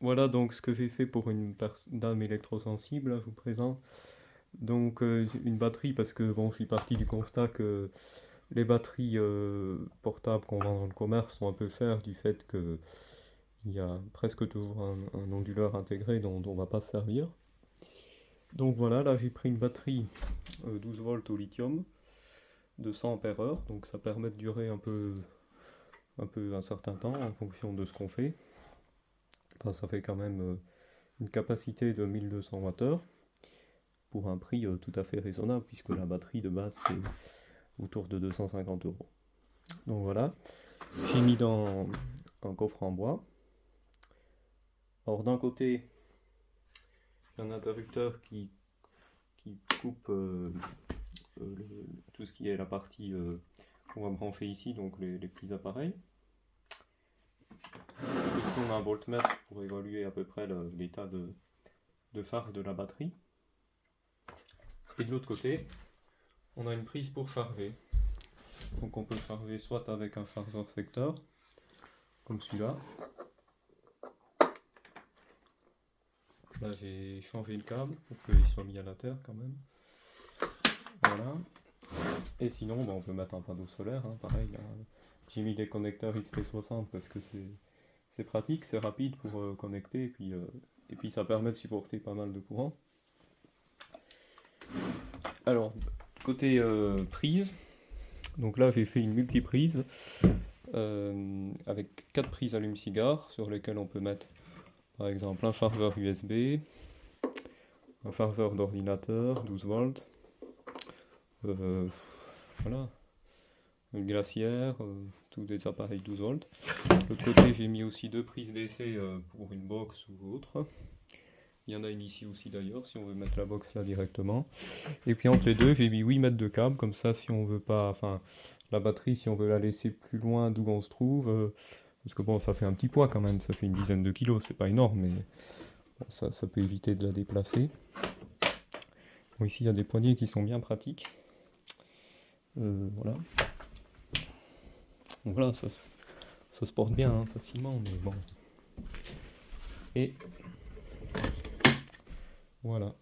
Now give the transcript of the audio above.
Voilà donc ce que j'ai fait pour une dame électrosensible, là, je vous présente. Donc une batterie parce que bon, je suis parti du constat que les batteries portables qu'on vend dans le commerce sont un peu chères du fait que il y a presque toujours un onduleur intégré dont on ne va pas se servir. Donc voilà, là j'ai pris une batterie 12 volts au lithium de 100 ampères-heure, donc ça permet de durer un certain temps en fonction de ce qu'on fait. Enfin, ça fait quand même une capacité de 1200 Wh pour un prix tout à fait raisonnable puisque la batterie de base c'est autour de 250 €. Donc voilà, j'ai mis dans un coffre en bois. Alors d'un côté, il y a un interrupteur qui coupe tout ce qui est la partie qu'on va brancher ici, donc les petits appareils. Ici on a un voltmètre pour évaluer à peu près l'état de charge de la batterie. Et de l'autre côté, on a une prise pour charger. Donc on peut charger soit avec un chargeur secteur, comme celui-là. Là j'ai changé le câble pour qu'il soit mis à la terre quand même. Voilà. Et sinon on peut mettre un panneau solaire, hein, pareil. J'ai mis des connecteurs XT60 parce que c'est pratique, c'est rapide pour connecter et puis ça permet de supporter pas mal de courant. Alors, côté prise, donc là j'ai fait une multiprise avec 4 prises allume-cigare sur lesquelles on peut mettre par exemple un chargeur USB, un chargeur d'ordinateur 12 volts, euh, voilà, une glacière, tous des appareils 12 volts. De l'autre côté j'ai mis aussi 2 prises DC pour une box ou autre. Il y en a une ici aussi d'ailleurs si on veut mettre la box là directement. Et puis entre les deux j'ai mis 8 mètres de câble, comme ça si on veut pas, enfin la batterie si on veut la laisser plus loin d'où on se trouve, parce que bon ça fait un petit poids quand même, ça fait une dizaine de kilos, c'est pas énorme mais bon, ça peut éviter de la déplacer. Bon, ici il y a des poignées qui sont bien pratiques. Voilà. Donc voilà, ça se porte bien hein, facilement, mais bon. Et voilà.